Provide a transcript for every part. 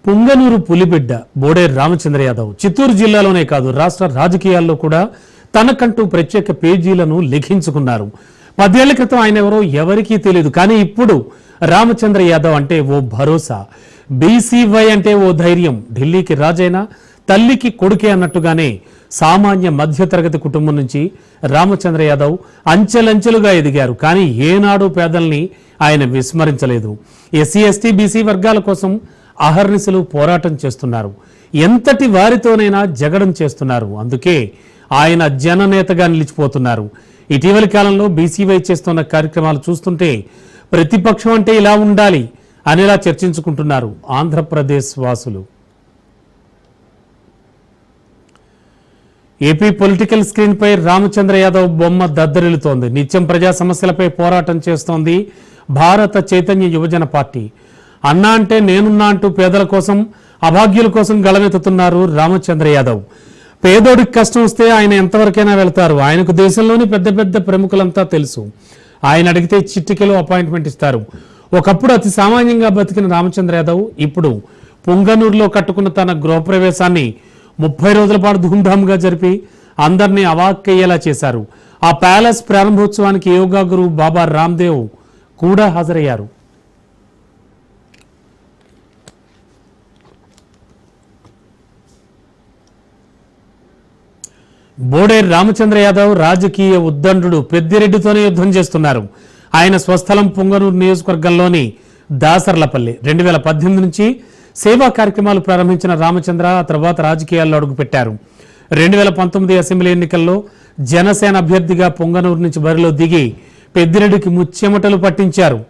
పుంగనూరు పులిబిడ్డ బోడేరు రామచంద్ర యాదవ్ చిత్తూరు జిల్లాలోనే కాదు రాష్ట్ర రాజకీయాల్లో కూడా తనకంటూ ప్రత్యేక పేజీలను లిఖించుకున్నారు. 10 ఏళ్ల క్రితం ఆయన ఎవరో ఎవరికీ తెలియదు. కానీ ఇప్పుడు రామచంద్ర యాదవ్ అంటే ఓ భరోసా, బీసీవై అంటే ఓ ధైర్యం, ఢిల్లీకి రాజైనా తల్లికి కొడుకే అన్నట్టుగానే సామాన్య మధ్యతరగతి కుటుంబం నుంచి రామచంద్ర యాదవ్ అంచెలంచెలుగా ఎదిగారు. కానీ ఏనాడు పేదల్ని ఆయన విస్మరించలేదు. ఎస్సీ ఎస్టీ బీసీ వర్గాల కోసం అహర్నిశలు పోరాటం చేస్తున్నారు. ఎంతటి వారితోనైనా జగడం చేస్తున్నారు. అందుకే ఆయన జననేతగా నిలిచిపోతున్నారు. ఇటీవలి కాలంలో బీసీవై చేస్తున్న కార్యక్రమాలు చూస్తుంటే ప్రతిపక్షం అంటే ఇలా ఉండాలి అనేలా చర్చించుకుంటున్నారు ఆంధ్రప్రదేశ్ వాసులు. ఏపీ పొలిటికల్ స్క్రీన్ పై రామచంద్ర యాదవ్ బొమ్మ దద్దరిల్లుతోంది. నిత్యం ప్రజా సమస్యలపై పోరాటం చేస్తోంది భారత చైతన్య యువజన పార్టీ. అన్నా అంటే నేనున్నా అంటూ పేదల కోసం అభాగ్యుల కోసం గళమెత్తుతున్నారు రామచంద్ర యాదవ్. పేదోడికి కష్టం వస్తే ఆయన ఎంతవరకైనా వెళ్తారు. ఆయనకు దేశంలోని పెద్ద పెద్ద ప్రముఖులంతా తెలుసు. ఆయన అడిగితే చిట్టికెలో అపాయింట్మెంట్ ఇస్తారు. ఒకప్పుడు అతి సామాన్యంగా బతికిన రామచంద్ర యాదవ్ ఇప్పుడు పుంగనూరులో కట్టుకున్న తన గృహప్రవేశాన్ని 30 రోజుల పాటు ధూమ్ధామ్గా జరిపి అందరినీ అవాక్కయ్యేలా చేశారు. ఆ ప్యాలెస్ ప్రారంభోత్సవానికి యోగా గురు బాబా రామ్దేవ్ కూడా హాజరయ్యారు. బోడేరు రామచంద్ర యాదవ్ రాజకీయ ఉద్దండుడు పెద్దిరెడ్డితోనే యుద్ధం చేస్తున్నారు. ఆయన స్వస్థలం పుంగనూరు నియోజకవర్గంలోని దాసర్లపల్లి. 2018 నుంచి సేవా కార్యక్రమాలు ప్రారంభించిన రామచంద్ర ఆ తర్వాత రాజకీయాల్లో అడుగుపెట్టారు. 2019 అసెంబ్లీ ఎన్నికల్లో జనసేన అభ్యర్థిగా పుంగనూరు నుంచి బరిలో దిగి పెద్దిరెడ్డికి ముచ్చెమటలు పట్టించారు.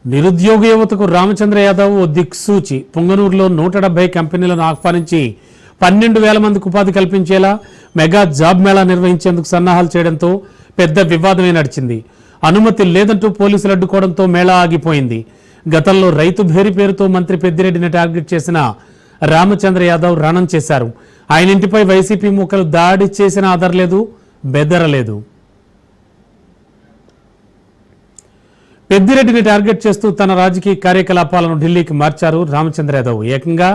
నిరుద్యోగ యువతకు రామచంద్ర యాదవ్ ఓ దిక్సూచి. పుంగనూరులో 170 కంపెనీలను ఆహ్వానించి 12,000 మందికి ఉపాధి కల్పించేలా మెగా జాబ్ మేళా నిర్వహించేందుకు సన్నాహాలు చేయడంతో పెద్ద వివాదమే నడిచింది. అనుమతి లేదంటూ పోలీసులు అడ్డుకోవడంతో మేళా ఆగిపోయింది. గతంలో రైతు భేరీ పేరుతో మంత్రి పెద్దిరెడ్డిని టార్గెట్ చేసిన రామచంద్ర యాదవ్ రణం చేశారు. ఆయన ఇంటిపై వైసీపీ మూకలు దాడి చేసినా ఆదరలేదు, బెదరలేదు. పెద్దిరెడ్డిని టార్గెట్ చేస్తూ తన రాజకీయ కార్యకలాపాలను ఢిల్లీకి మార్చారు రామచంద్ర యాదవ్. ఏకంగా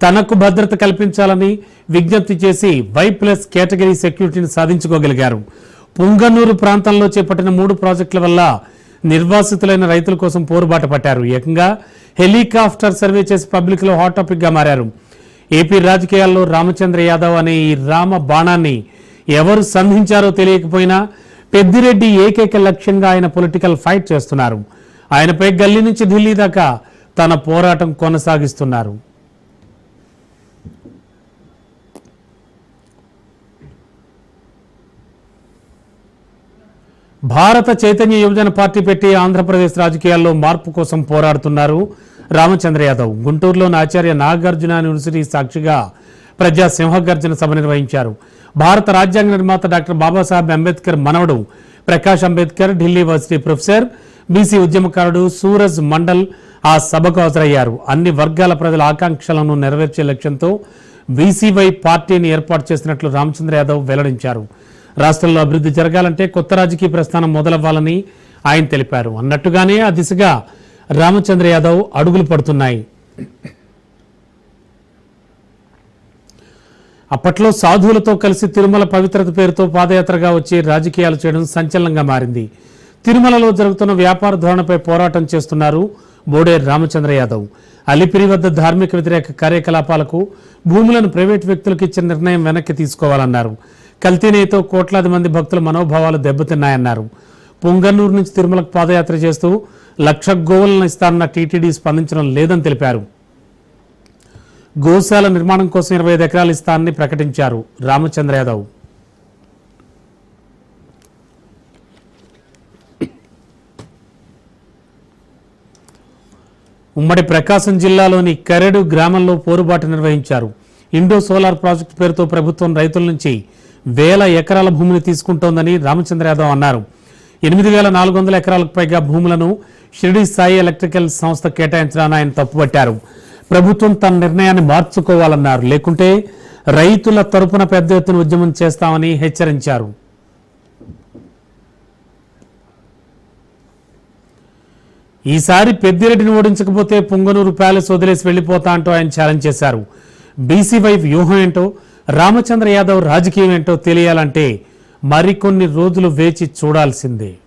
తనకు భద్రత కల్పించాలని విజ్ఞప్తి చేసి Y+ కేటగిరీ సెక్యూరిటీని సాధించుకోగలిగారు. పుంగనూరు ప్రాంతంలో చేపట్టిన 3 ప్రాజెక్టుల వల్ల నిర్వాసితులైన రైతుల కోసం పోరుబాట పట్టారు. ఏకంగా హెలికాప్టర్ సర్వే చేసి పబ్లిక్ లో హాట్ టాపిక్ గా మారారు. ఏపీ రాజకీయాల్లో రామచంద్ర యాదవ్ అనే ఈ రామ బాణాన్ని ఎవరు సంధించారో తెలియకపోయినా పెద్దిరెడ్డి ఏకైక లక్ష్యంగా ఆయన పొలిటికల్ ఫైట్ చేస్తున్నారు. ఆయనపై గల్లీ నుంచి ఢిల్లీ దాకా తన పోరాటం కొనసాగిస్తున్నారు. భారత చైతన్య యువజన పార్టీ పెట్టి ఆంధ్రప్రదేశ్ రాజకీయాల్లో మార్పు కోసం పోరాడుతున్నారు రామచంద్ర యాదవ్. గుంటూరులోని ఆచార్య నాగార్జున యూనివర్సిటీ సాక్షిగా ప్రజా సింహగర్జన సభ నిర్వహించారు. భారత రాజ్యాంగ నిర్మాత డాక్టర్ బాబాసాహెబ్ అంబేద్కర్ మనవడు Prakash Ambedkar, Delhi university professor, BC ఉద్యమకారుడు సూరజ్ మండల్ ఆ సభకు హాజరయ్యారు. అన్ని వర్గాల ప్రజల ఆకాంక్షలను నెరవేర్చే లక్ష్యంతో బీసీవై పార్టీని ఏర్పాటు చేసినట్లు రామచంద్ర యాదవ్ వెల్లడించారు. రాష్ట్రంలో అభివృద్ధి జరగాలంటే కొత్త రాజకీయ ప్రస్థానం మొదలవ్వాలని ఆయన తెలిపారు. అన్నట్టుగానే ఆ దిశగా రామచంద్ర యాదవ్ అడుగులు పడుతున్నాయి. అప్పట్లో సాధువులతో కలిసి తిరుమల పవిత్రత పేరుతో పాదయాత్రగా వచ్చి రాజకీయాలు చేయడం సంచలనంగా మారింది. తిరుమలలో జరుగుతున్న వ్యాపార ధోరణిపై పోరాటం చేస్తున్నారు బోడేరు రామచంద్ర యాదవ్. అలిపిరి వద్ద ధార్మిక వ్యతిరేక కార్యకలాపాలకు భూములను ప్రైవేటు వ్యక్తులకు ఇచ్చిన నిర్ణయం వెనక్కి తీసుకోవాలన్నారు. కల్తీనేతో కోట్లాది మంది భక్తుల మనోభావాలు దెబ్బతిన్నాయన్నారు. పుంగనూరు నుంచి తిరుమలకు పాదయాత్ర చేస్తూ 1,00,000 గోవులను ఇస్తానన్న టీటీడీ స్పందించడం లేదని తెలిపారు. గోశాల నిర్మాణం కోసం 25 ఎకరాలు ఇస్తానని ప్రకటించారు రామచంద్ర యాదవ్. ఉమ్మడి ప్రకాశం జిల్లాలోని కరెడు గ్రామంలో పోరుబాటు నిర్వహించారు. ఇండో సోలార్ ప్రాజెక్టు పేరుతో ప్రభుత్వం రైతుల నుంచి 1,000 ఎకరాల భూమిని తీసుకుంటోందని రామచంద్ర యాదవ్ అన్నారు. 8,400 ఎకరాలకు పైగా భూములను షిరిడి సాయి ఎలక్ట్రికల్ సంస్థ కేటాయించడాన్ని ఆయన తప్పుపట్టారు. ప్రభుత్వం తన నిర్ణయాన్ని మార్చుకోవాలన్నారు. లేకుంటే రైతుల తరపున పెద్ద ఎత్తున ఉద్యమం చేస్తామని హెచ్చరించారు. ఈసారి పెద్దిరెడ్డిని ఓడించకపోతే పుంగనూరు ప్యాలెస్ వదిలేసి వెళ్లిపోతా అంటూ ఆయన ఛాలెంజ్ చేశారు. బీసీవై వ్యూహం ఏంటో, రామచంద్ర యాదవ్ రాజకీయం ఏంటో తెలియాలంటే మరికొన్ని రోజులు వేచి చూడాల్సిందే.